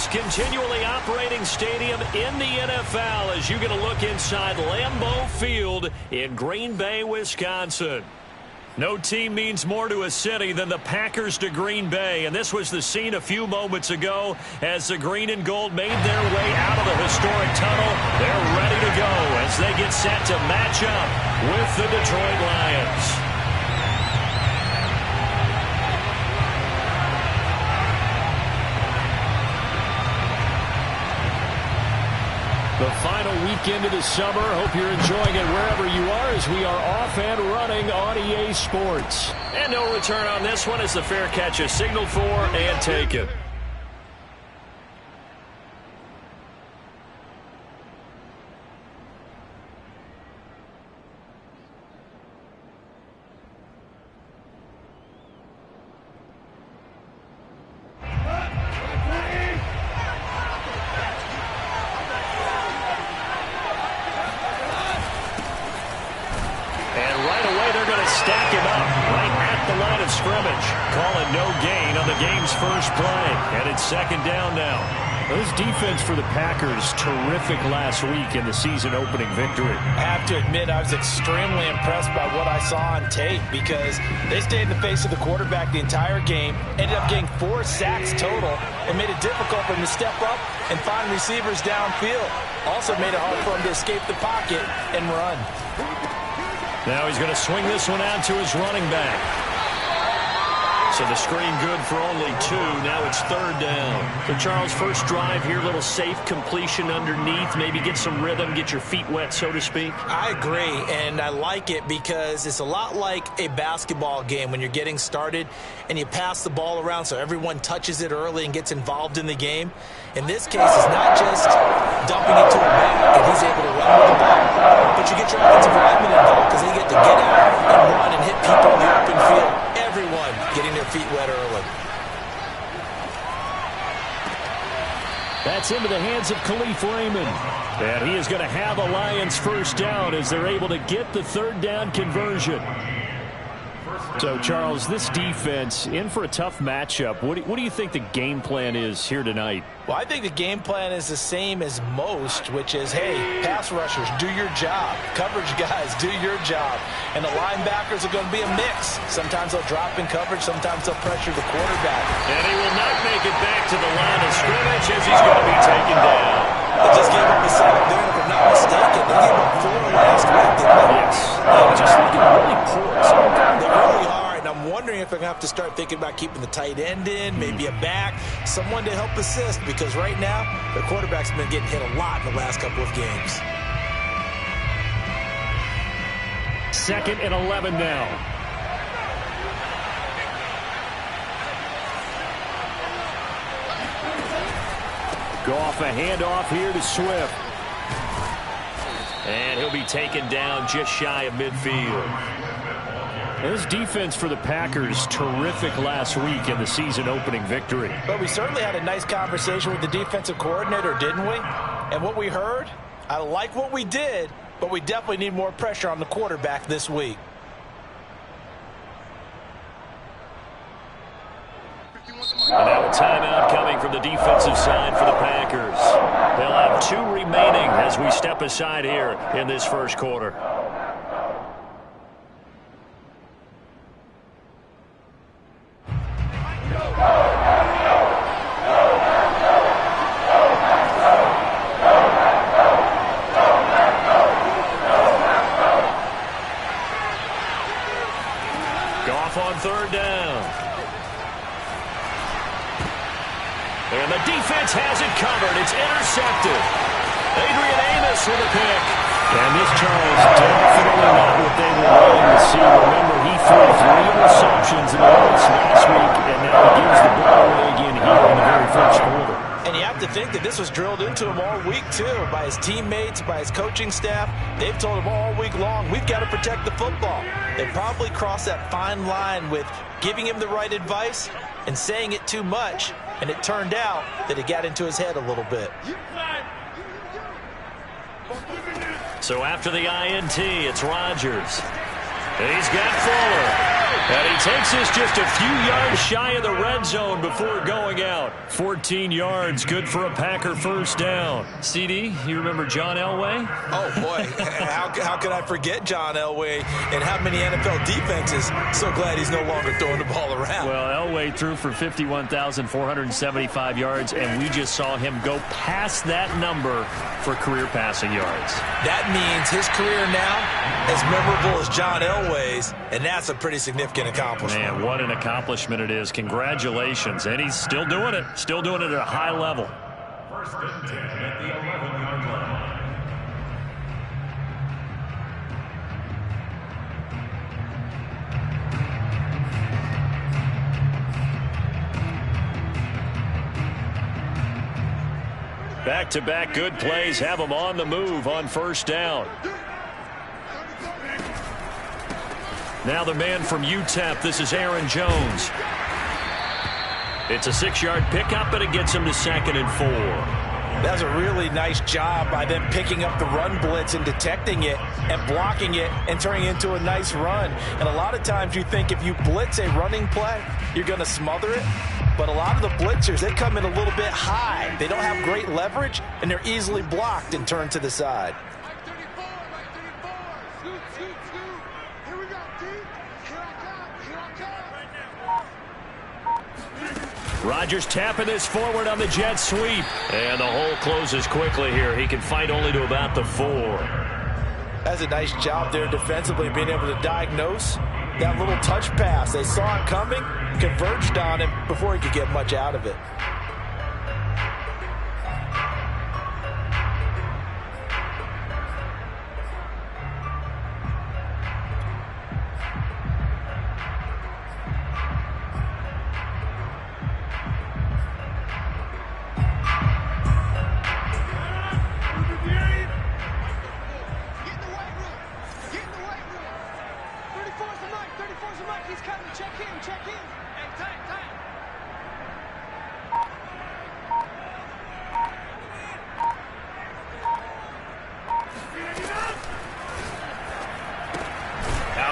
most continually operating stadium in the NFL as you get a look inside Lambeau Field in Green Bay, Wisconsin. No team means more to a city than the Packers to Green Bay, and this was the scene a few moments ago as the green and gold made their way out of the historic tunnel. They're ready to go as they get set to match up with the Detroit Lions. The final weekend of the summer. Hope you're enjoying it wherever you are as we are off and running on EA Sports. And no return on this one as the fair catch is signaled for and taken. Stack him up right at the line of scrimmage. Calling no gain on the game's first play. And it's second down now. This defense for the Packers, terrific last week in the season-opening victory. I have to admit, I was extremely impressed by what I saw on tape because they stayed in the face of the quarterback the entire game, ended up getting 4 sacks total, and made it difficult for him to step up and find receivers downfield. Also made it hard for him to escape the pocket and run. Now he's going to swing this one out to his running back. So the screen good for only 2. Now it's third down. So Charles, first drive here, little safe completion underneath. Maybe get some rhythm, get your feet wet, so to speak. I agree, and I like it because it's a lot like a basketball game when you're getting started and you pass the ball around so everyone touches it early and gets involved in the game. In this case, it's not just dumping it to a back and he's able to run with the ball, but you get your offensive linemen involved because they get to get out and run and hit people in the open field. Everyone getting their feet wet early. That's into the hands of Khalif Raymond. And he is going to have a Lions first down as they're able to get the third down conversion. So, Charles, this defense in for a tough matchup. What do you think the game plan is here tonight? Well, I think the game plan is the same as most, which is, hey, pass rushers, do your job. Coverage guys, do your job. And the linebackers are going to be a mix. Sometimes they'll drop in coverage. Sometimes they'll pressure the quarterback. And he will not make it back to the line of scrimmage as he's going to be taken down. They just gave up a sack there, if I'm not mistaken. They gave up 4 last week. Yes. They're just looking really poor. They really are, and I'm wondering if I'm going to have to start thinking about keeping the tight end in, maybe a back, someone to help assist, because right now, the quarterback's been getting hit a lot in the last couple of games. 2nd and 11 now. Go off a handoff here to Swift. And he'll be taken down just shy of midfield. This defense for the Packers, terrific last week in the season-opening victory. But we certainly had a nice conversation with the defensive coordinator, didn't we? And what we heard, I like what we did, but we definitely need more pressure on the quarterback this week. And now a timeout coming from the defensive side for the Packers. They'll have 2 remaining as we step aside here in this first quarter. Goff on third down. And the defense has it covered. It's intercepted. Adrian Amos with a pick. And this, Charles, definitely not what they were wanting to see. Remember, he threw 3 interceptions in the race last week, and now he gives the ball away again here in the very first quarter. And you have to think that this was drilled into him all week, too, by his teammates, by his coaching staff. They've told him all week long, we've got to protect the football. They probably crossed that fine line with giving him the right advice and saying it too much. And it turned out that it got into his head a little bit. So after the INT, it's Rodgers. He's got Fuller. And he takes this just a few yards shy of the red zone before going out. 14 yards, good for a Packer first down. CD, you remember John Elway? Oh, boy. How could I forget John Elway and how many NFL defenses? So glad he's no longer throwing the ball around. Well, Elway threw for 51,475 yards, and we just saw him go past that number for career passing yards. That means his career now as memorable as John Elway's, and that's a pretty significant accomplishment. Man, what an accomplishment it is. Congratulations. And he's still doing it. Still doing it at a high level. First and 10 at the 11-yard line. Back-to-back good plays have them on the move on first down. Now the man from UTEP, this is Aaron Jones. It's a 6-yard pickup, but it gets him to 2nd and 4. That's a really nice job by them picking up the run blitz and detecting it and blocking it and turning it into a nice run. And a lot of times you think if you blitz a running play, you're going to smother it. But a lot of the blitzers, they come in a little bit high. They don't have great leverage, and they're easily blocked and turned to the side. Rodgers tapping this forward on the jet sweep. And the hole closes quickly here. He can fight only to about the 4. That's a nice job there defensively, being able to diagnose that little touch pass. They saw it coming, converged on him before he could get much out of it.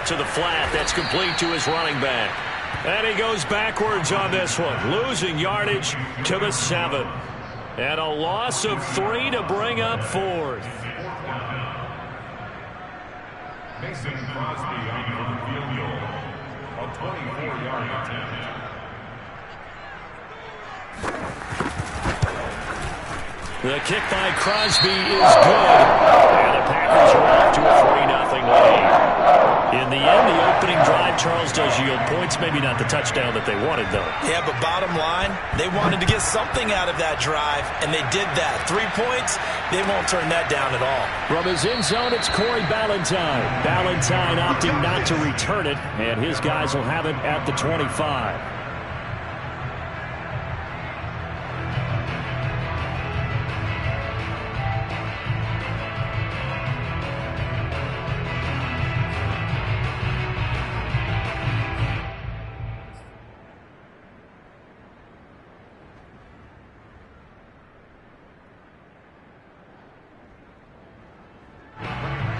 To the flat, that's complete to his running back. And he goes backwards on this one, losing yardage to the 7. And a loss of 3 to bring up 4th. Mason Crosby on the field goal. A 24-yard attempt. The kick by Crosby is good. And the Packers are off to a 3-0 lead. In the end, the opening drive, Charles, does yield points. Maybe not the touchdown that they wanted, though. Yeah, but bottom line, they wanted to get something out of that drive, and they did that. 3 points, they won't turn that down at all. From his end zone, it's Corey Ballantyne. Ballantyne opting not to return it, and his guys will have it at the 25.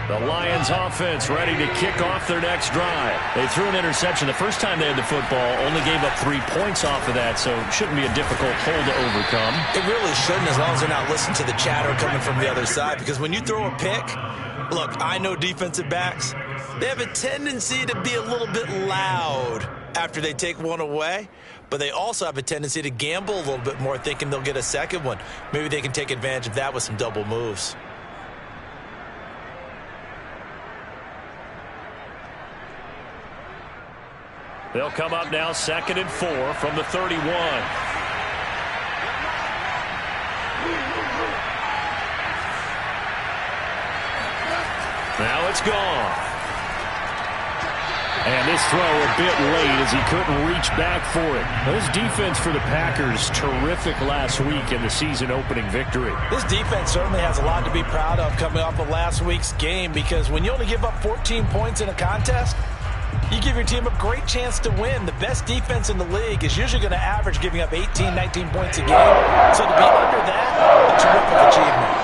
The Lions offense ready to kick off their next drive. They threw an interception the first time they had the football, only gave up 3 points off of that, so it shouldn't be a difficult hole to overcome. It really shouldn't, as long as they're not listening to the chatter coming from the other side, because when you throw a pick, look, I know defensive backs, they have a tendency to be a little bit loud after they take one away, but they also have a tendency to gamble a little bit more, thinking they'll get a second one. Maybe they can take advantage of that with some double moves. They'll come up now 2nd and 4 from the 31. Now it's gone. And this throw a bit late as he couldn't reach back for it. This defense for the Packers, terrific last week in the season-opening victory. This defense certainly has a lot to be proud of coming off of last week's game, because when you only give up 14 points in a contest, you give your team a great chance to win. The best defense in the league is usually going to average giving up 18, 19 points a game. So to be under that, a terrific achievement.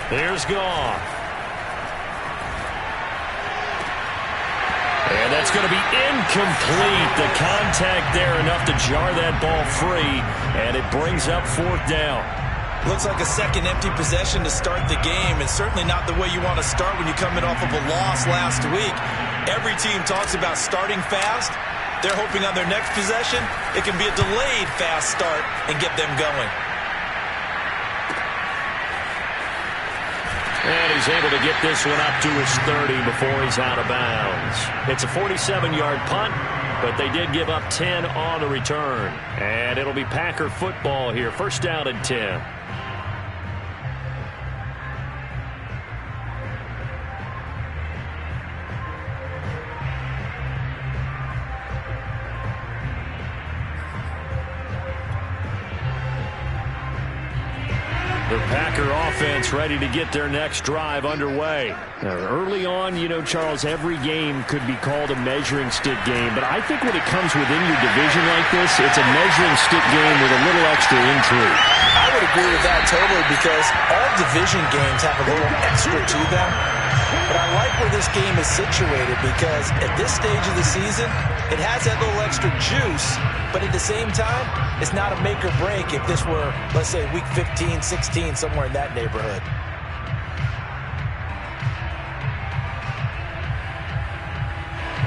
Here's Goff. And that's going to be incomplete. The contact there enough to jar that ball free, and it brings up 4th down. Looks like a second empty possession to start the game, and certainly not the way you want to start when you're coming off of a loss last week. Every team talks about starting fast. They're hoping on their next possession, it can be a delayed fast start and get them going. And he's able to get this one up to his 30 before he's out of bounds. It's a 47-yard punt, but they did give up 10 on the return. And it'll be Packer football here. 1st down and 10. The Packer offense ready to get their next drive underway. Early on, you know, Charles, every game could be called a measuring stick game, but I think when it comes within your division like this, it's a measuring stick game with a little extra intrigue. I would agree with that totally, because all division games have a little extra to them. But I like where this game is situated, because at this stage of the season, it has that little extra juice, but at the same time, it's not a make or break if this were, let's say, week 15, 16, somewhere in that neighborhood.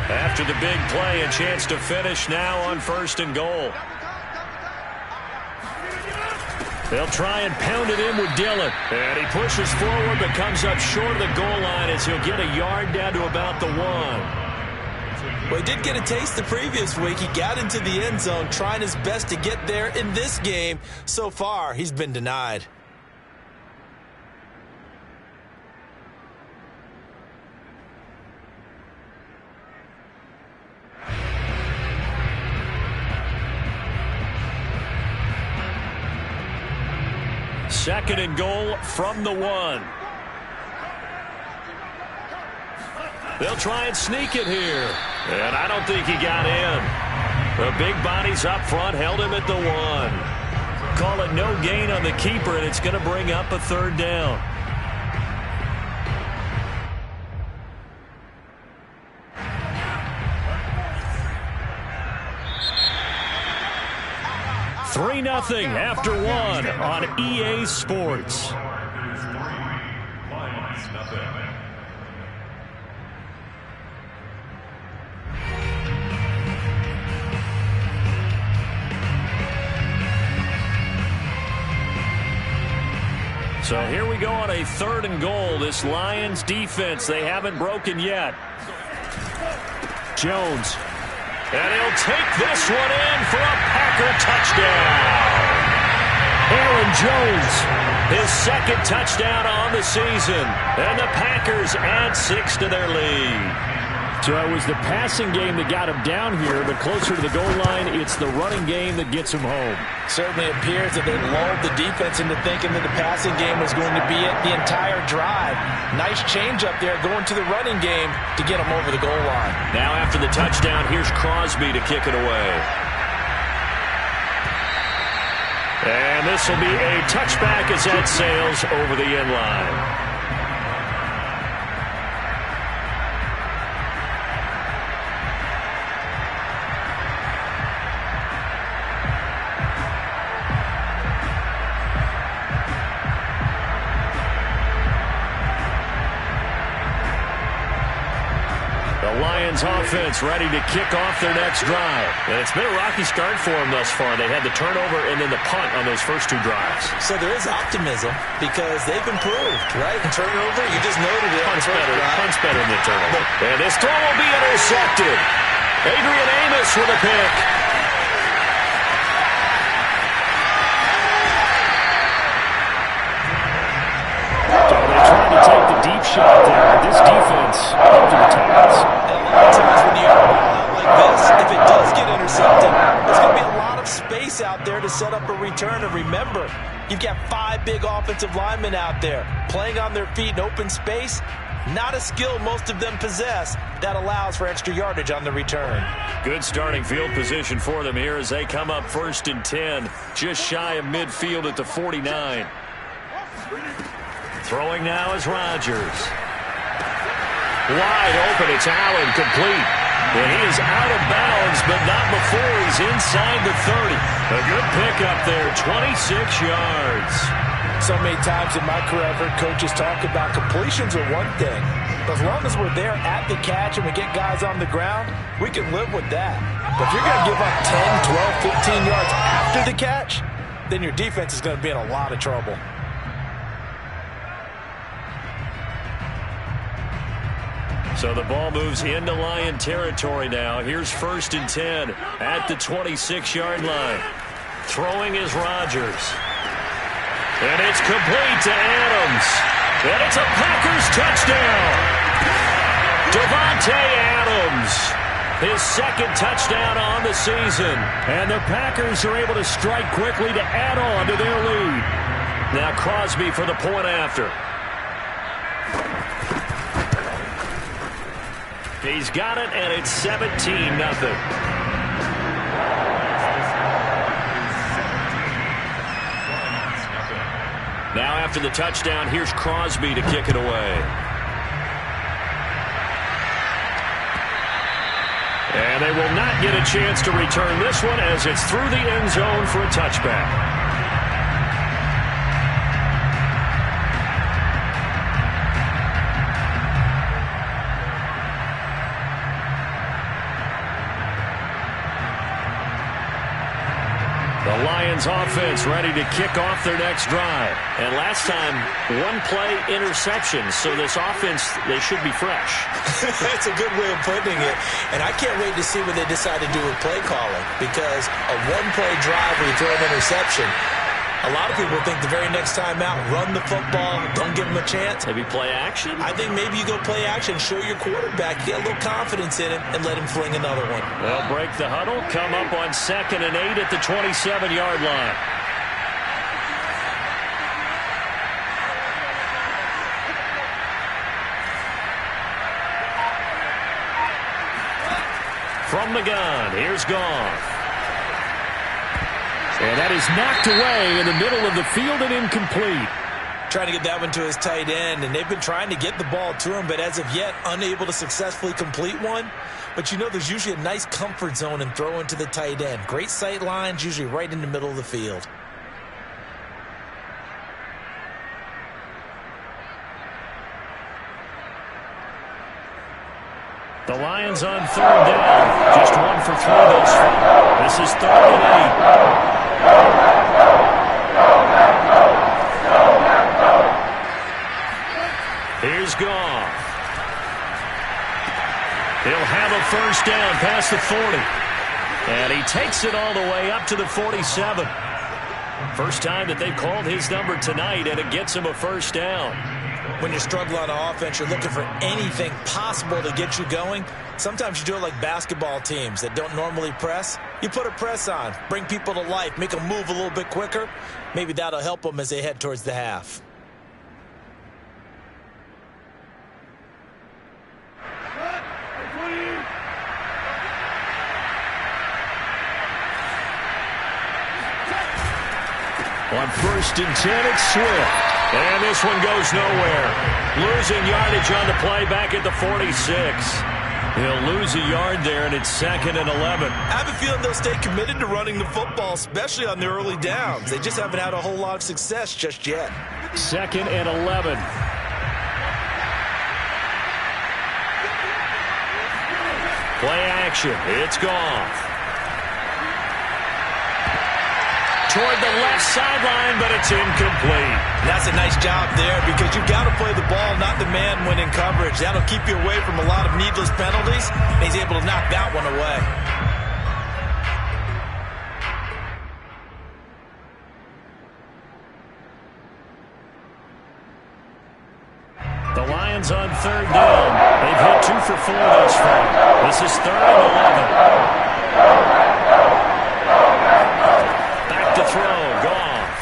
After the big play, a chance to finish now on 1st and goal. They'll try and pound it in with Dillon. And he pushes forward but comes up short of the goal line as he'll get a yard down to about the 1. Well, he did get a taste the previous week. He got into the end zone trying his best to get there in this game. So far, he's been denied. Second and goal from the 1. They'll try and sneak it here. And I don't think he got in. The big bodies up front held him at the 1. Call it no gain on the keeper, and it's going to bring up a 3rd down. Three 3-0 after 1 on EA Sports. So here we go on a 3rd and goal. This Lions defense, they haven't broken yet. Jones. And he'll take this one in for a Packer touchdown. Aaron Jones, his 2nd touchdown on the season. And the Packers add 6 to their lead. So it was the passing game that got him down here, but closer to the goal line, it's the running game that gets him home. Certainly appears that they lulled the defense into thinking that the passing game was going to be it the entire drive. Nice change up there going to the running game to get him over the goal line. Now after the touchdown, here's Crosby to kick it away. And this will be a touchback as that sails over the end line. Offense ready to kick off their next drive. And it's been a rocky start for them thus far. They had the turnover and then the punt on those first 2 drives. So there is optimism because they've improved, right? Turnover, you just noted it. Punt's better than the turnover. And this throw will be intercepted. Adrian Amos with a pick. So they tried to take the deep shot there, but this defense up to the task. Times when you out like this, if it does get intercepted, there's going to be a lot of space out there to set up a return. And remember, you've got 5 big offensive linemen out there playing on their feet in open space. Not a skill most of them possess that allows for extra yardage on the return. Good starting field position for them here as they come up 1st and 10, just shy of midfield at the 49. Throwing now is Rodgers. Wide open, it's Allen, complete. And he is out of bounds, but not before he's inside the 30. A good pickup there, 26 yards. So many times in my career, I've heard coaches talk about completions are one thing. But as long as we're there at the catch and we get guys on the ground, we can live with that. But if you're going to give up 10, 12, 15 yards after the catch, then your defense is going to be in a lot of trouble. So the ball moves into Lion territory now. Here's 1st and 10 at the 26-yard line. Throwing is Rodgers. And it's complete to Adams. And it's a Packers touchdown. Davante Adams, his 2nd touchdown on the season. And the Packers are able to strike quickly to add on to their lead. Now Crosby for the point after. He's got it, and it's 17-0. Now after the touchdown, here's Crosby to kick it away. And they will not get a chance to return this one as it's through the end zone for a touchback. The Lions offense ready to kick off their next drive. And last time, 1-play interception. So this offense, they should be fresh. That's a good way of putting it. And I can't wait to see what they decide to do with play calling. Because a 1-play drive where you throw an interception, a lot of people think the very next time out, run the football, don't give them a chance. Maybe play action? I think maybe you go play action, show your quarterback, get a little confidence in him, and let him fling another one. They'll break the huddle, come up on 2nd and 8 at the 27-yard line. From the gun, here's Goff. And that is knocked away in the middle of the field and incomplete. Trying to get that one to his tight end, and they've been trying to get the ball to him, but as of yet, unable to successfully complete one. But you know there's usually a nice comfort zone in throwing to the tight end. Great sight lines, usually right in the middle of the field. The Lions on 3rd down. Just 1 for 3 thus far. This is 3rd and 8. Here's Goff. He'll have a 1st down past the 40. And he takes it all the way up to the 47. First time that they've called his number tonight, and it gets him a 1st down. When you're struggling on offense, you're looking for anything possible to get you going. Sometimes you do it like basketball teams that don't normally press. You put a press on, bring people to life, make them move a little bit quicker. Maybe that'll help them as they head towards the half. On 1st and 10, it's Swift. And this one goes nowhere. Losing yardage on the play back at the 46. He'll lose a yard there, and it's 2nd and 11. I have a feeling they'll stay committed to running the football, especially on the early downs. They just haven't had a whole lot of success just yet. 2nd and 11. Play action. It's Goff. Toward the left sideline, but it's incomplete. That's a nice job there because you've got to play the ball, not the man when in coverage. That'll keep you away from a lot of needless penalties. And he's able to knock that one away. The Lions on 3rd down. They've hit 2 for 4 thus far. This is 3rd and 11. To throw, Goff.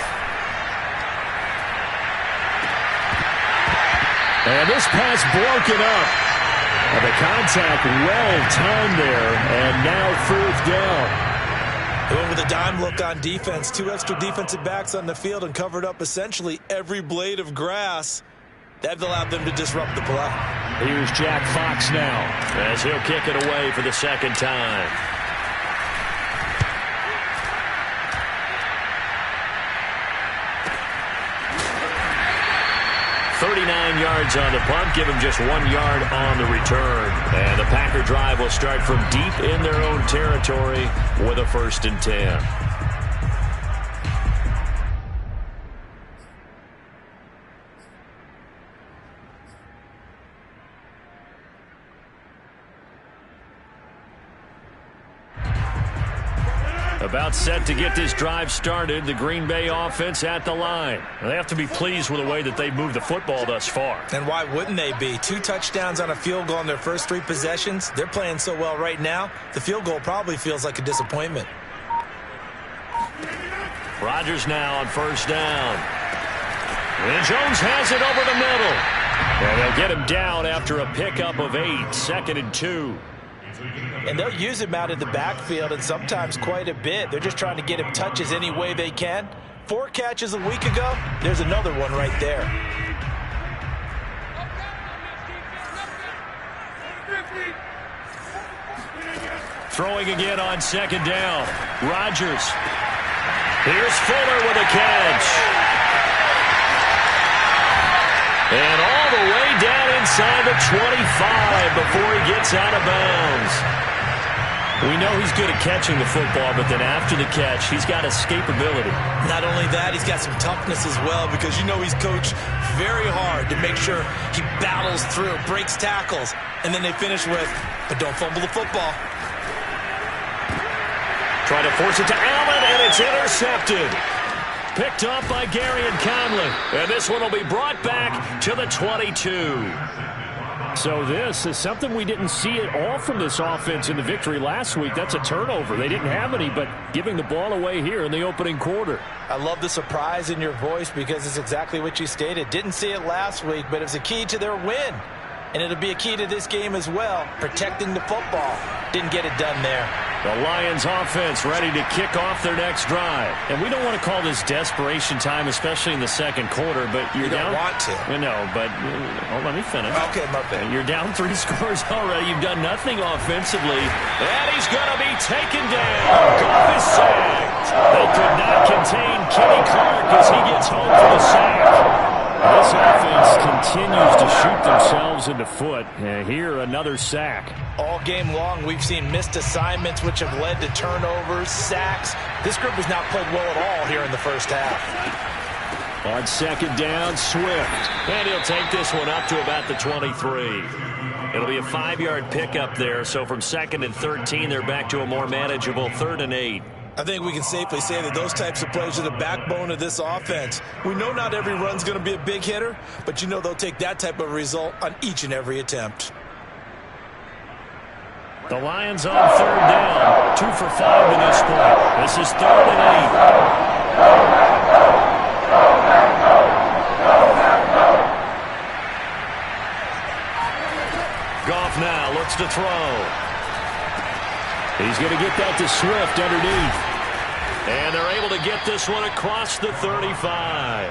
And this pass broken up. And the contact well timed there, and now 4th down. They went with a dime look on defense. 2 extra defensive backs on the field and covered up essentially every blade of grass. That allowed them to disrupt the play. Here's Jack Fox now as he'll kick it away for the second time. 39 yards on the punt, give him just 1 yard on the return. And the Packer drive will start from deep in their own territory with a 1st and 10. About set to get this drive started. The Green Bay offense at the line. They have to be pleased with the way that they've moved the football thus far. And why wouldn't they be? 2 touchdowns on a field goal in their first 3 possessions. They're playing so well right now, the field goal probably feels like a disappointment. Rodgers now on 1st down. And Jones has it over the middle. And they'll get him down after a pickup of 8. 2nd and 2. And they'll use him out in the backfield, and sometimes quite a bit. They're just trying to get him touches any way they can. 4 catches a week ago. There's another one right there. Throwing again on 2nd down. Rodgers. Here's Fuller with a catch. And all the way down inside the 25 before he gets out of bounds. We know he's good at catching the football, but then after the catch, he's got escapability. Not only that, he's got some toughness as well, because you know he's coached very hard to make sure he battles through, breaks tackles, and then they finish with, but don't fumble the football. Try to force it to Allen, and it's intercepted. Picked up by Gary and Conley. And this one will be brought back to the 22. So this is something we didn't see at all from this offense in the victory last week. That's a turnover. They didn't have any, but giving the ball away here in the opening quarter. I love the surprise in your voice because it's exactly what you stated. Didn't see it last week, but it was a key to their win. And it'll be a key to this game as well, protecting the football. Didn't get it done there. The Lions offense ready to kick off their next drive. And we don't want to call this desperation time, especially in the second quarter, but you're down. You don't want to. No, but let me finish. Okay, my bad. You're down 3 scores already. You've done nothing offensively. And he's going to be taken down. Goff is sacked. They could not contain Kenny Clark as he gets home for the sack. This offense continues to shoot themselves in the foot. And here, another sack. All game long, we've seen missed assignments, which have led to turnovers, sacks. This group has not played well at all here in the first half. On 2nd down, Swift. And he'll take this one up to about the 23. It'll be a 5-yard pickup there. So from 2nd and 13, they're back to a more manageable 3rd and 8. I think we can safely say that those types of plays are the backbone of this offense. We know not every run's going to be a big hitter, but you know they'll take that type of result on each and every attempt. The Lions on 3rd down. 2 for 5 to this point. This is 3rd and 8. Goff now looks to throw. He's going to get that to Swift underneath. And they're able to get this one across the 35.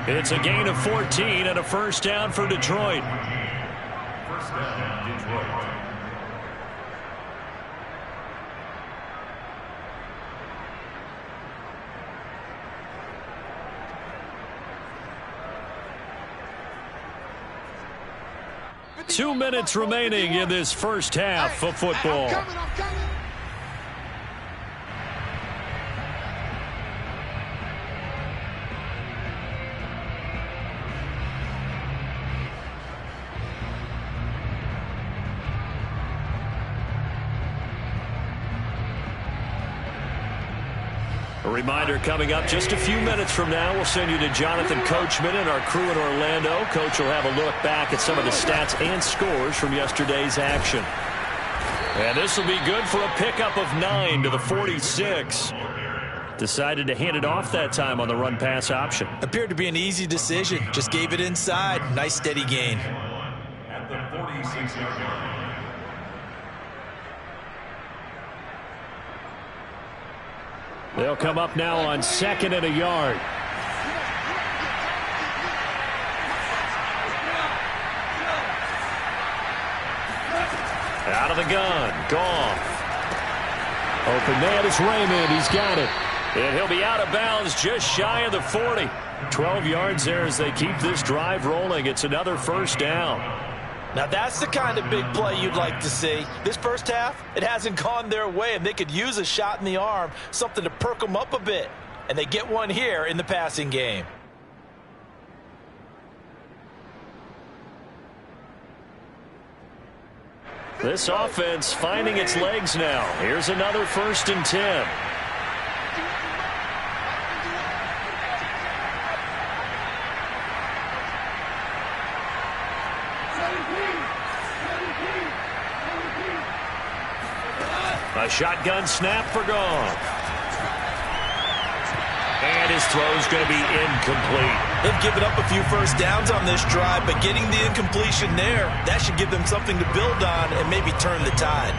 It's a gain of 14 and a 1st down for Detroit. 1st down, Detroit. Two minutes remaining in this first half of football. I'm coming. A reminder coming up just a few minutes from now. We'll send you to Jonathan Coachman and our crew in Orlando. Coach will have a look back at some of the stats and scores from yesterday's action. And this will be good for a pickup of 9 to the 46. Decided to hand it off that time on the run-pass option. Appeared to be an easy decision. Just gave it inside. Nice steady gain. At the 46-yard line. They'll come up now on 2nd and a yard. Out of the gun. Goff. Open man is Raymond. He's got it. And he'll be out of bounds just shy of the 40. 12 yards there as they keep this drive rolling. It's another first down. Now that's the kind of big play you'd like to see. This first half, it hasn't gone their way, and they could use a shot in the arm, something to perk them up a bit. And they get one here in the passing game. This offense finding its legs now. Here's another 1st and 10. A shotgun snap for Goff. And his throw's going to be incomplete. They've given up a few first downs on this drive, but getting the incompletion there, that should give them something to build on and maybe turn the tide.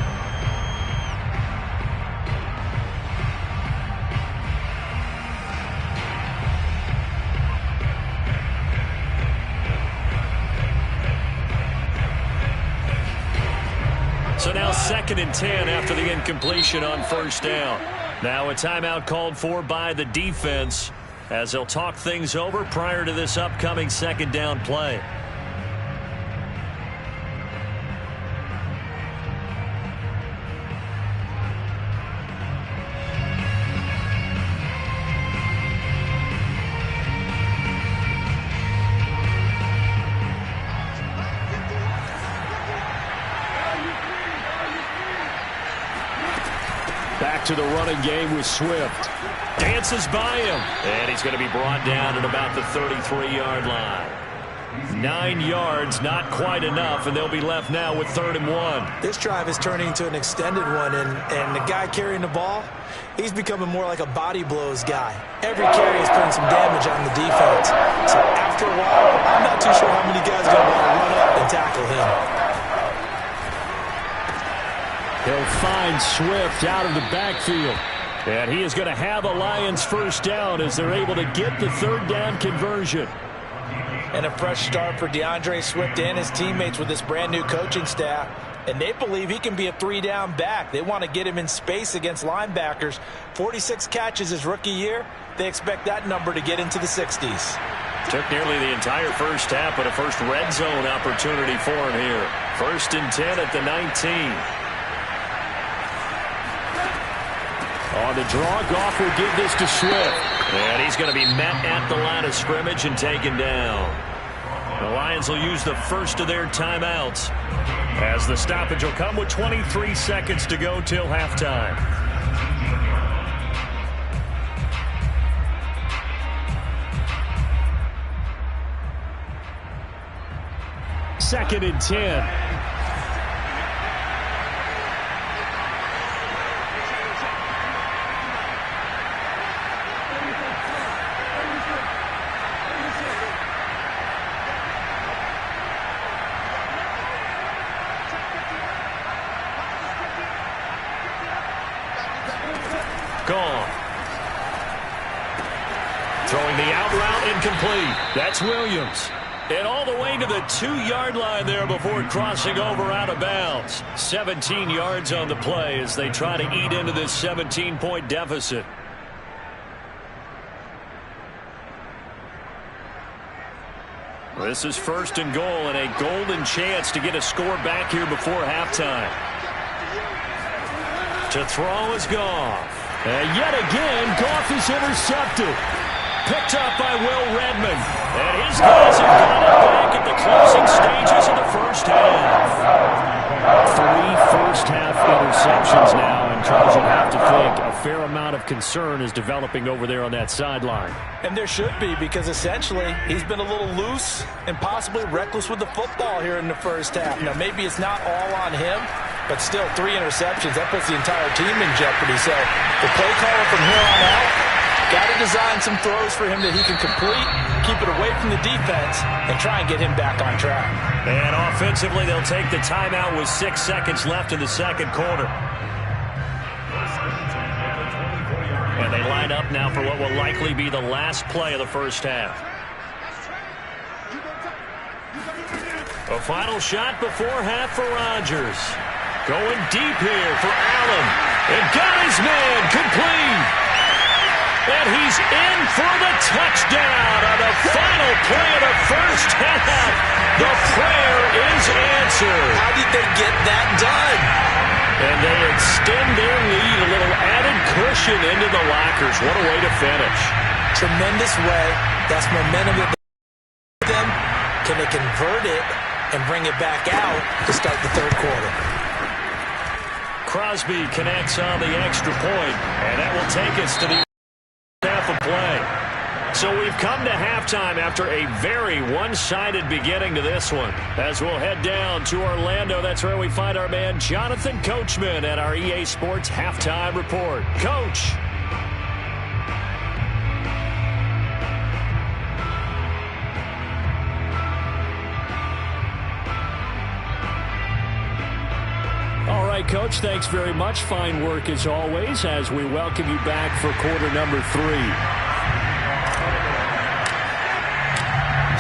So now 2nd and 10 after the incompletion on 1st down. Now a timeout called for by the defense as they'll talk things over prior to this upcoming 2nd down play. Back to the running game with Swift. Dances by him. And he's going to be brought down at about the 33-yard line. 9 yards, not quite enough, and they'll be left now with 3rd and 1. This drive is turning into an extended one, and the guy carrying the ball, he's becoming more like a body blows guy. Every carry is putting some damage on the defense. So after a while, I'm not too sure how many guys are going to want to run up and tackle him. He'll find Swift out of the backfield. And he is going to have a Lions first down as they're able to get the 3rd down conversion. And a fresh start for DeAndre Swift and his teammates with this brand new coaching staff. And they believe he can be a 3-down back. They want to get him in space against linebackers. 46 catches his rookie year. They expect that number to get into the 60s. Took nearly the entire first half, but a first red zone opportunity for him here. 1st and 10 at the 19. On the draw, Goff will give this to Swift. And he's going to be met at the line of scrimmage and taken down. The Lions will use the first of their timeouts as the stoppage will come with 23 seconds to go till halftime. Second and 10. Gone. Throwing the out route incomplete. That's Williams. And all the way to the 2-yard line there before crossing over out of bounds. 17 yards on the play as they try to eat into this 17-point deficit. This is 1st and goal and a golden chance to get a score back here before halftime. To throw is Goff. And yet again, Goff is intercepted. Picked up by Will Redmond. And his guys have got it back at the closing stages of the first half. 3 first-half interceptions now, and Charles, you have to think a fair amount of concern is developing over there on that sideline. And there should be, because essentially he's been a little loose and possibly reckless with the football here in the first half. Now, maybe it's not all on him, but still 3 interceptions. That puts the entire team in jeopardy. So the play caller from here on out got to design some throws for him that he can complete, keep it away from the defense, and try and get him back on track. And offensively, they'll take the timeout with 6 seconds left in the second quarter. And they line up now for what will likely be the last play of the first half. A final shot before half for Rodgers. Going deep here for Allen. And got his man complete. And he's in for the touchdown on the final play of the first half. The prayer is answered. How did they get that done? And they extend their lead, a little added cushion into the lockers. What a way to finish. Tremendous way. That's momentum that they them. Can they convert it and bring it back out to start the third quarter? Crosby connects on the extra point, and that will take us to the half of play. So we've come to halftime after a very one-sided beginning to this one. As we'll head down to Orlando, that's where we find our man Jonathan Coachman at our EA Sports Halftime Report. Coach. All right, Coach, thanks very much. Fine work as always as we welcome you back for quarter number 3.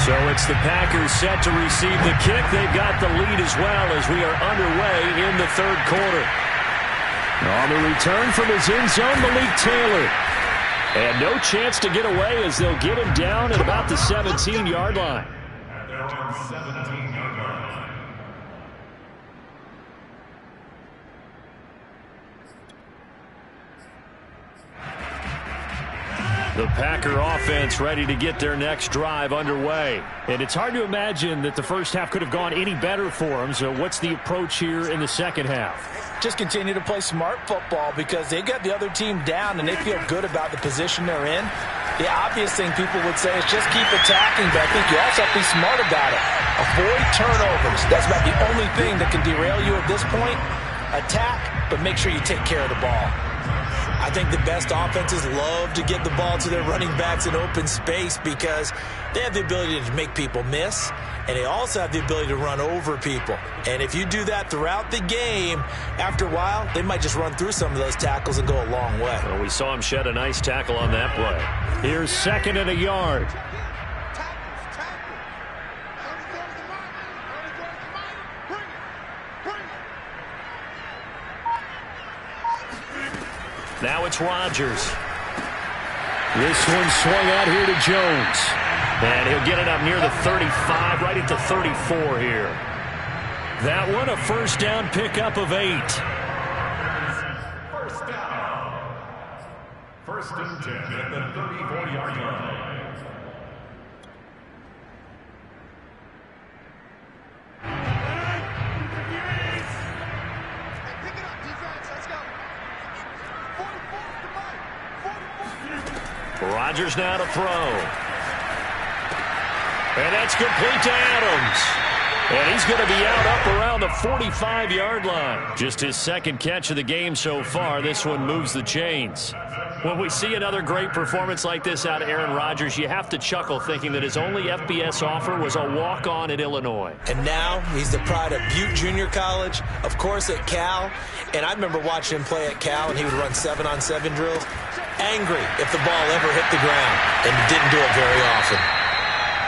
So it's the Packers set to receive the kick. They've got the lead as well as we are underway in the third quarter. On the return from his end zone, Malik Taylor. And no chance to get away as they'll get him down at about the 17-yard line. The Packer offense ready to get their next drive underway. And it's hard to imagine that the first half could have gone any better for them. So what's the approach here in the second half? Just continue to play smart football because they got the other team down and they feel good about the position they're in. The obvious thing people would say is just keep attacking, but I think you also have to be smart about it. Avoid turnovers. That's about the only thing that can derail you at this point. Attack, but make sure you take care of the ball. I think the best offenses love to get the ball to their running backs in open space because they have the ability to make people miss, and they also have the ability to run over people. And if you do that throughout the game, after a while, they might just run through some of those tackles and go a long way. Well, we saw him shed a nice tackle on that play. Here's 2nd and a yard. Now it's Rodgers. This one swung out here to Jones. And he'll get it up near the 35, right at the 34 here. That one, a first down pickup of 8. First down. 1st and 10 at the 34-yard line. Rodgers now to throw. And that's complete to Adams. And he's going to be out up around the 45-yard line. Just his 2nd catch of the game so far. This one moves the chains. When we see another great performance like this out of Aaron Rodgers, you have to chuckle thinking that his only FBS offer was a walk-on at Illinois. And now he's the pride of Butte Junior College, of course at Cal. And I remember watching him play at Cal, and he would run 7-on-7 drills. Angry if the ball ever hit the ground, and didn't do it very often.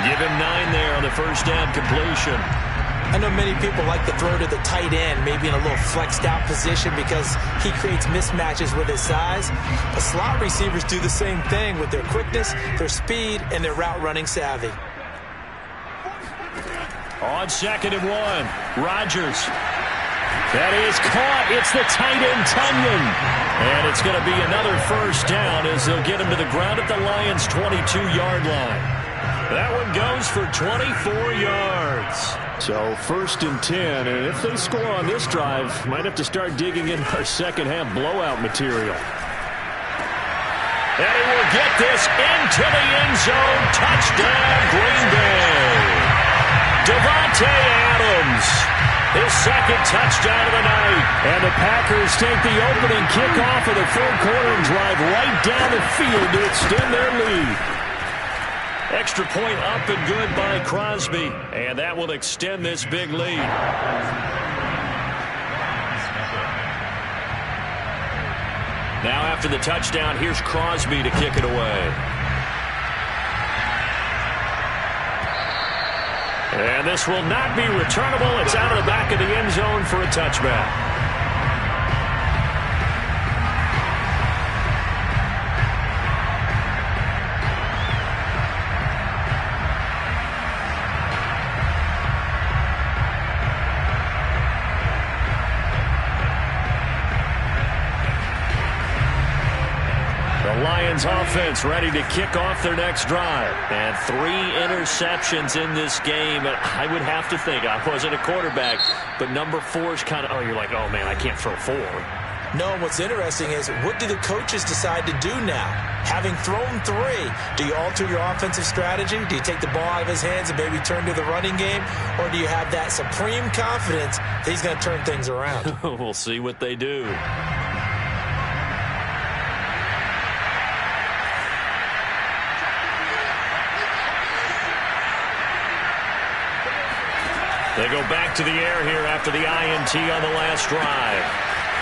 Give him 9 there on the first down completion. I know many people like to throw to the tight end, maybe in a little flexed out position because he creates mismatches with his size. But slot receivers do the same thing with their quickness, their speed, and their route running savvy. On 2nd and 1, Rodgers. That is caught. It's the tight end, Tunyon. And it's going to be another first down as they'll get him to the ground at the Lions' 22-yard line. That one goes for 24 yards. So 1st and 10, and if they score on this drive, might have to start digging in our second half blowout material. And he will get this into the end zone. Touchdown, Green Bay. Devontae Adams, his 2nd touchdown of the night. And the Packers take the opening kickoff of the third quarter and drive right down the field to extend their lead. Extra point up and good by Crosby. And that will extend this big lead. Now after the touchdown, here's Crosby to kick it away. And this will not be returnable. It's out of the back of the end zone for a touchback. Offense ready to kick off their next drive. And 3 interceptions in this game. I would have to think, I wasn't a quarterback, but number 4 is kind of, you're like, oh man, I can't throw 4. No, what's interesting is, what do the coaches decide to do now? Having thrown 3, do you alter your offensive strategy? Do you take the ball out of his hands and maybe turn to the running game? Or do you have that supreme confidence that he's going to turn things around? We'll see what they do. They go back to the air here after the INT on the last drive.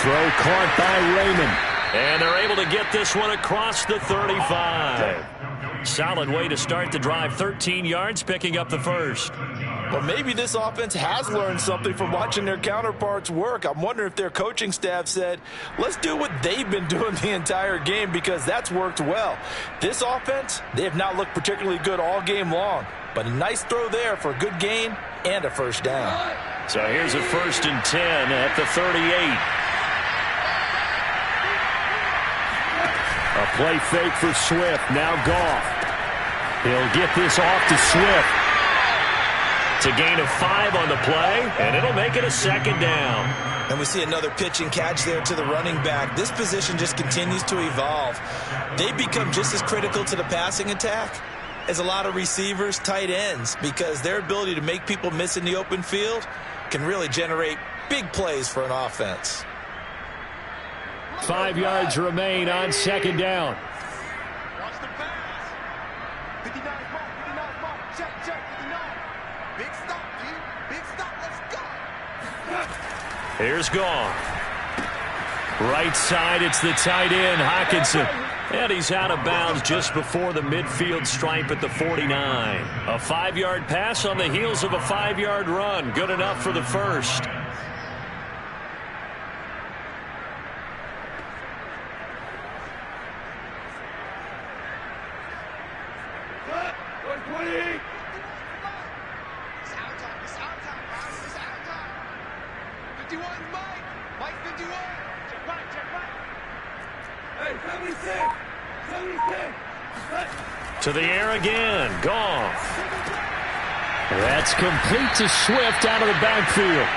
Throw caught by Raymond. And they're able to get this one across the 35. Solid way to start the drive. 13 yards, picking up the first. Well, maybe this offense has learned something from watching their counterparts work. I'm wondering if their coaching staff said, let's do what they've been doing the entire game, because that's worked well. This offense, they have not looked particularly good all game long. But a nice throw there for a good gain and a first down. So here's a 1st and 10 at the 38. A play fake for Swift. Now Goff. He'll get this off to Swift. It's a gain of 5 on the play, and it'll make it a 2nd down. And we see another pitch and catch there to the running back. This position just continues to evolve. They become just as critical to the passing attack as a lot of receivers, tight ends, because their ability to make people miss in the open field can really generate big plays for an offense. 5 yards remain on 2nd down. Watch the pass. 59 mark, 59 mark. Check, 59. Big stop, G. Big stop. Let's go. Here's Goff. Right side, it's the tight end, Hockenson. And he's out of bounds just before the midfield stripe at the 49. A 5-yard pass on the heels of a 5-yard run. Good enough for the first. To the air again. Goff. That's complete to Swift out of the backfield.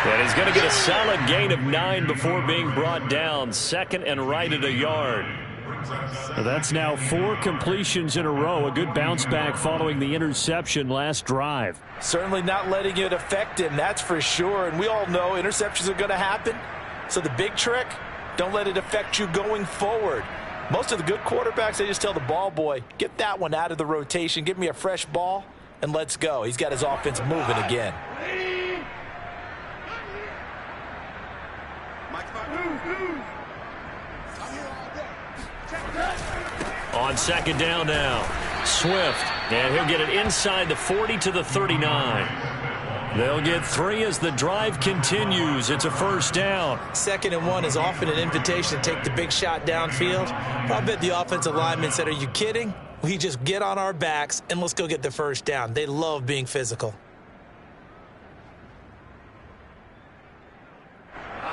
And he's going to get a solid gain of 9 before being brought down. 2nd and right at a yard. That's now 4 completions in a row. A good bounce back following the interception last drive. Certainly not letting it affect him, that's for sure. And we all know interceptions are going to happen. So the big trick, don't let it affect you going forward. Most of the good quarterbacks, they just tell the ball boy, get that one out of the rotation, give me a fresh ball, and let's go. He's got his offense moving again. On 2nd down now, Swift, and he'll get it inside the 40 to the 39. They'll get 3 as the drive continues. It's a 1st down. 2nd and 1 is often an invitation to take the big shot downfield. I bet the offensive linemen said, are you kidding? We just get on our backs and let's go get the 1st down. They love being physical.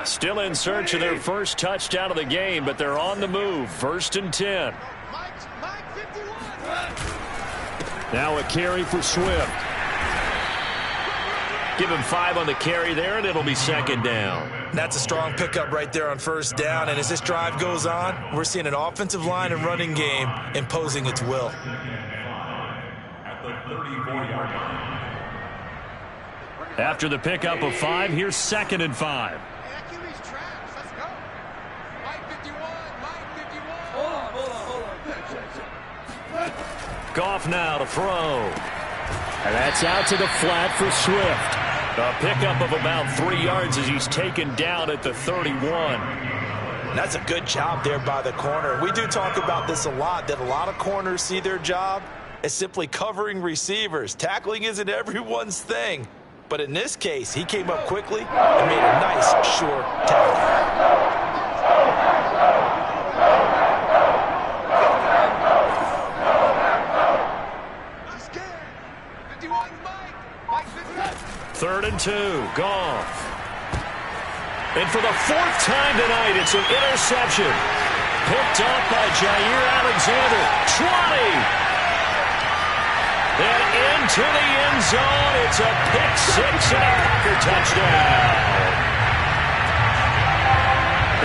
Still in search of their first touchdown of the game, but they're on the move. 1st and 10. Now a carry for Swift. Give him 5 on the carry there, and it'll be 2nd down. That's a strong pickup right there on 1st down. And as this drive goes on, we're seeing an offensive line and running game imposing its will. After the pickup of 5, here's 2nd and 5. Goff now to throw. And that's out to the flat for Swift. A pickup of about 3 yards as he's taken down at the 31. That's a good job there by the corner. We do talk about this a lot, that a lot of corners see their job as simply covering receivers. Tackling isn't everyone's thing. But in this case, he came up quickly and made a nice, sure tackle. Third and 2, Goff. And for the 4th time tonight, it's an interception. Picked up by Jair Alexander. 20. And into the end zone. It's a pick 6 and a Packer touchdown.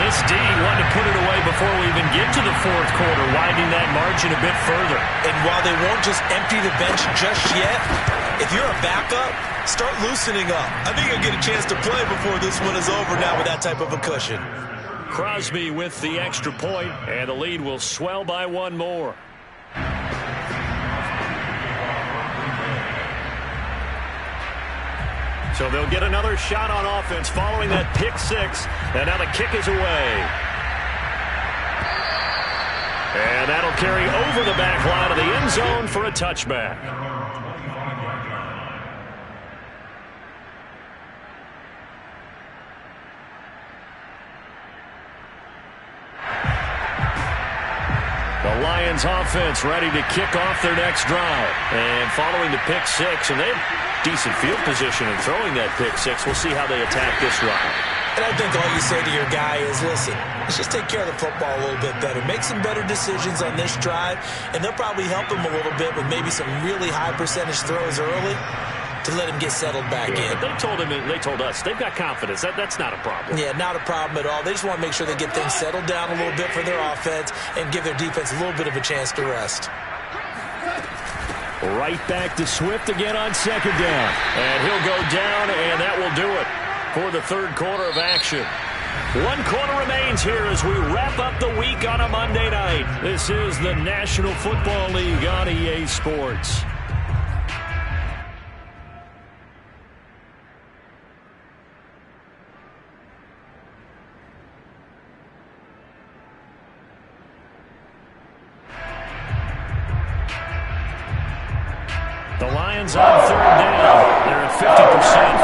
This D wanted to put it away before we even get to the 4th quarter, widening that margin a bit further. And while they won't just empty the bench just yet, if you're a backup, start loosening up. I think you'll get a chance to play before this one is over now with that type of a cushion. Crosby with the extra point, and the lead will swell by 1 more. So they'll get another shot on offense following that pick 6, and now the kick is away. And that'll carry over the back line of the end zone for a touchback. The Lions offense ready to kick off their next drive. And following the pick 6, and they have decent field position in throwing that pick 6. We'll see how they attack this drive. And I think all you say to your guy is, listen, let's just take care of the football a little bit better. Make some better decisions on this drive, and they'll probably help him a little bit with maybe some really high percentage throws early to let him get settled back in. They told us they've got confidence. That's not a problem. Yeah, not a problem at all. They just want to make sure they get things settled down a little bit for their offense and give their defense a little bit of a chance to rest. Right back to Swift again on 2nd down. And he'll go down, and that will do it for the 3rd quarter of action. 1 quarter remains here as we wrap up the week on a Monday night. This is the National Football League on EA Sports. The Lions on 3rd down. They're at 50%,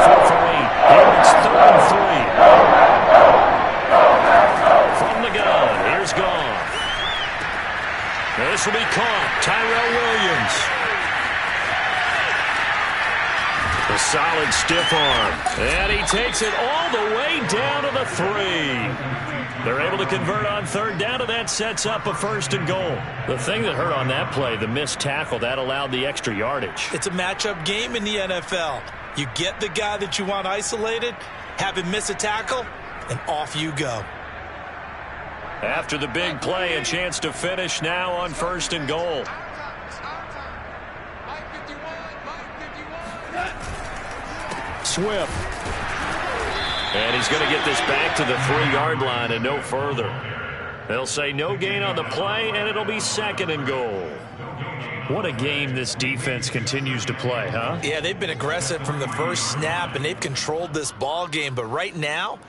4 for 8. Here it's 3rd and 3. From the gun, here's Goff. This will be caught. Tyrell Williams. A solid stiff arm. And he takes it all the way down to the 3. They're able to convert on 3rd down, and that sets up a 1st and goal. The thing that hurt on that play, the missed tackle, that allowed the extra yardage. It's a matchup game in the NFL. You get the guy that you want isolated, have him miss a tackle, and off you go. After the big play, a chance to finish now on 1st and goal. Swift. And he's going to get this back to the 3-yard line and no further. They'll say no gain on the play, and it'll be 2nd and goal. What a game this defense continues to play, huh? Yeah, they've been aggressive from the first snap, and they've controlled this ball game. But right now,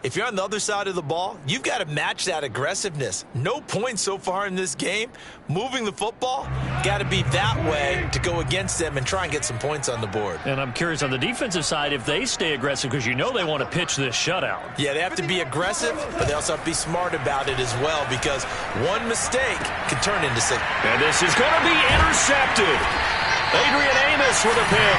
if you're on the other side of the ball, you've got to match that aggressiveness. No points so far in this game. Moving the football, got to be that way to go against them and try and get some points on the board. And I'm curious on the defensive side if they stay aggressive, because you know they want to pitch this shutout. Yeah, they have to be aggressive, but they also have to be smart about it as well, because one mistake can turn into 6. And this is going to be intercepted. Adrian Amos with a pick.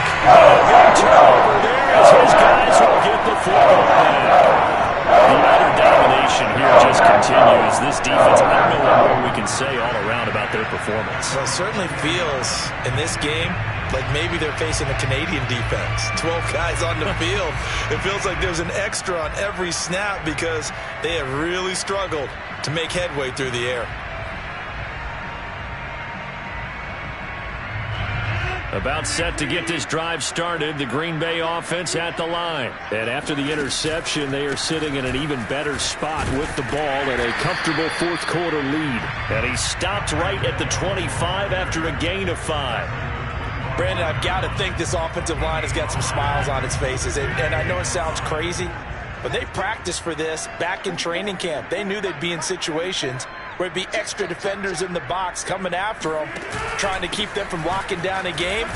Big turnover there as his guys will get the football back. The utter domination here just continues. This defense, I don't know what more we can say all around about their performance. Well, it certainly feels in this game like maybe they're facing a Canadian defense. 12 guys on the field. It feels like there's an extra on every snap because they have really struggled to make headway through the air. About set to get this drive started, the Green Bay offense at the line. And after the interception, they are sitting in an even better spot with the ball and a comfortable 4th quarter lead. And he stopped right at the 25 after a gain of 5. Brandon, I've got to think this offensive line has got some smiles on its faces. And I know it sounds crazy, But they practiced for this back in training camp. They knew they'd be in situations where there'd be extra defenders in the box coming after them, trying to keep them from locking down a game.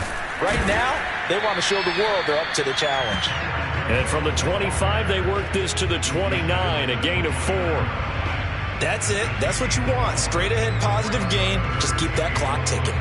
Right now, they want to show the world they're up to the challenge. And from the 25, they work this to the 29, a gain of 4. That's it. That's what you want. Straight ahead positive gain. Just keep that clock ticking.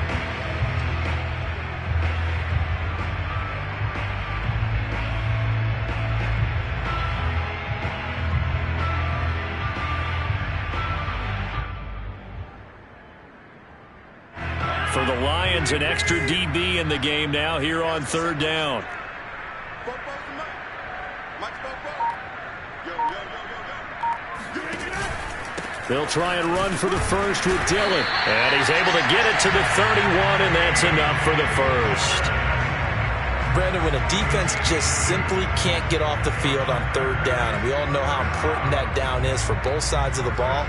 For the Lions, an extra DB in the game now here on 3rd down. They'll try and run for the first with Dillon. And he's able to get it to the 31, and that's enough for the first. Brandon, when a defense just simply can't get off the field on 3rd down, and we all know how important that down is for both sides of the ball,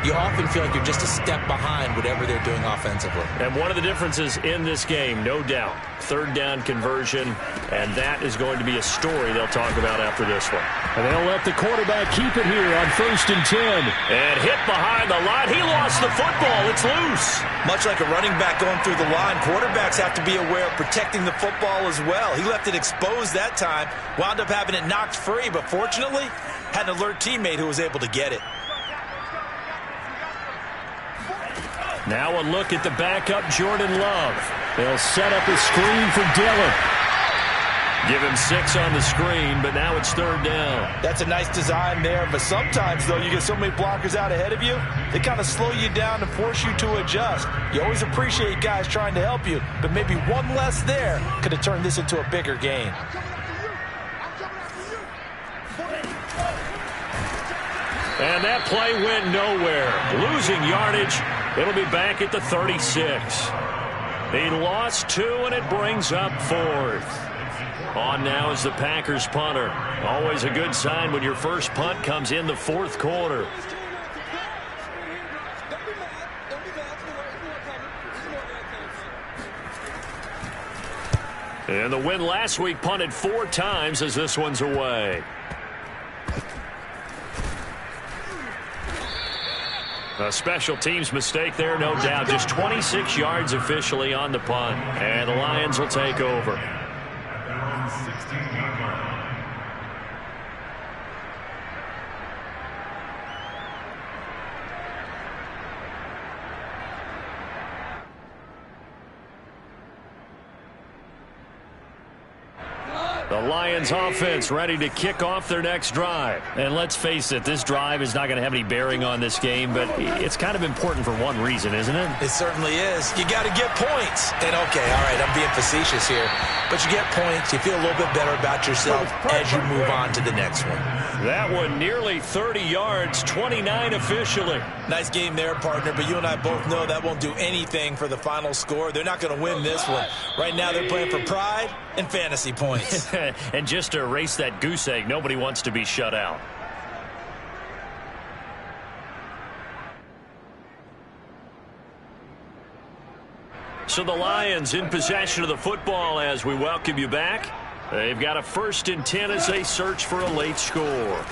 you often feel like you're just a step behind whatever they're doing offensively. And one of the differences in this game, no doubt, 3rd down conversion, and that is going to be a story they'll talk about after this one. And they'll let the quarterback keep it here on 1st and 10. And hit behind the line. He lost the football. It's loose. Much like a running back going through the line, quarterbacks have to be aware of protecting the football as well. He left it exposed that time, wound up having it knocked free, but fortunately, had an alert teammate who was able to get it. Now a look at the backup, Jordan Love. They'll set up a screen for Dillon. Give him 6 on the screen, but now it's 3rd down. That's a nice design there, but sometimes, though, you get so many blockers out ahead of you, they kind of slow you down and force you to adjust. You always appreciate guys trying to help you, but maybe one less there could have turned this into a bigger game. And that play went nowhere. Losing yardage. It'll be back at the 36. He lost 2, and it brings up 4th. On now is the Packers punter. Always a good sign when your first punt comes in the 4th quarter. And the win last week punted 4 times as this one's away. A special teams mistake there, no doubt. Just 26 yards officially on the punt. And the Lions will take over. The Lions offense ready to kick off their next drive. And let's face it, this drive is not going to have any bearing on this game, but it's kind of important for one reason, isn't it? It certainly is. You got to get points. And okay, all right, I'm being facetious here, but you get points, you feel a little bit better about yourself as you move on to the next one. That one nearly 30 yards, 29 officially. Nice game there, partner, but you and I both know that won't do anything for the final score. They're not going to win this one. Right now they're playing for pride and fantasy points. And just to erase that goose egg, nobody wants to be shut out. So the Lions in possession of the football as we welcome you back. They've got a 1st and 10 as they search for a late score.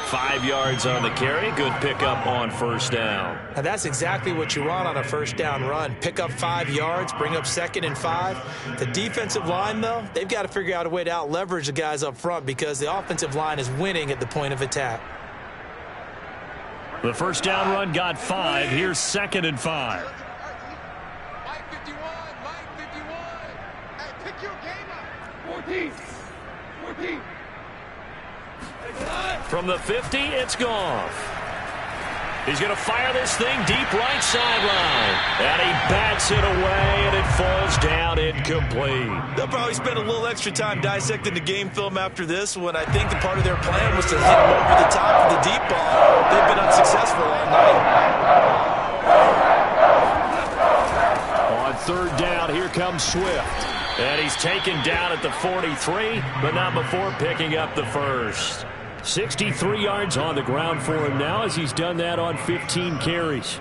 5 yards on the carry. Good pickup on 1st down. Now that's exactly what you want on a 1st down run. Pick up 5 yards, bring up 2nd and 5. The defensive line, though, they've got to figure out a way to out-leverage the guys up front because the offensive line is winning at the point of attack. The 1st down run got 5. Here's 2nd and 5. Mike 51, Mike 51. Hey, pick your game up. 14. From the 50, it's Goff. He's going to fire this thing deep right sideline. And he bats it away, and it falls down incomplete. They'll probably spend a little extra time dissecting the game film after this one. I think the part of their plan was to hit him over the top of the deep ball. They've been unsuccessful all night. On 3rd down, here comes Swift. And he's taken down at the 43, but not before picking up the first. 63 yards on the ground for him now as he's done that on 15 carries.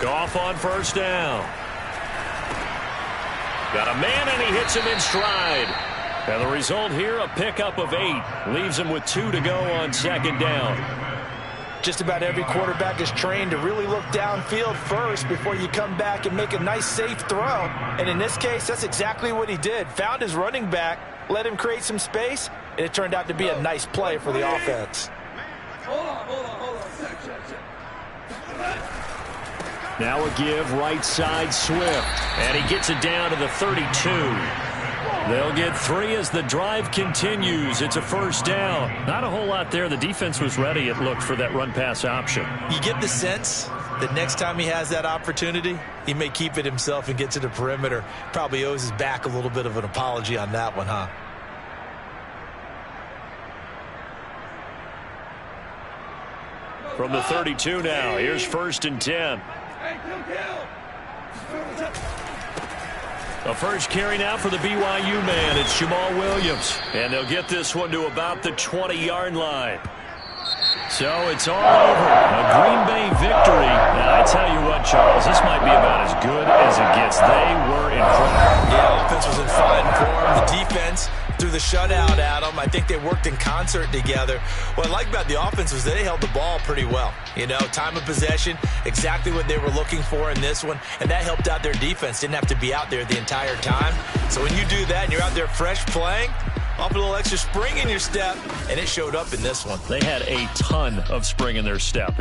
Goff on first down. Got a man, and he hits him in stride. And the result here, a pickup of 8. Leaves him with 2 to go on second down. Just about every quarterback is trained to really look downfield first before you come back and make a nice, safe throw. And in this case, that's exactly what he did. Found his running back, let him create some space, and it turned out to be a nice play for the offense. Now a give right side Swift. And he gets it down to the 32. They'll get 3 as the drive continues. It's a first down. Not a whole lot there. The defense was ready, it looked, for that run-pass option. You get the sense that next time he has that opportunity, he may keep it himself and get to the perimeter. Probably owes his back a little bit of an apology on that one, huh? From the 32 now, here's 1st and 10. A first carry now for the BYU man. It's Jamal Williams. And they'll get this one to about the 20-yard line. So it's all over. A Green Bay victory. And I tell you what, Charles, this might be about as good as it gets. They were incredible. Yeah, offense was in fine form. The defense threw the shutout at them. I think they worked in concert together. What I like about the offense was they held the ball pretty well. You know, time of possession, exactly what they were looking for in this one, and that helped out their defense. Didn't have to be out there the entire time. So when you do that and you're out there fresh playing, off a little extra spring in your step, and it showed up in this one. They had a ton of spring in their step.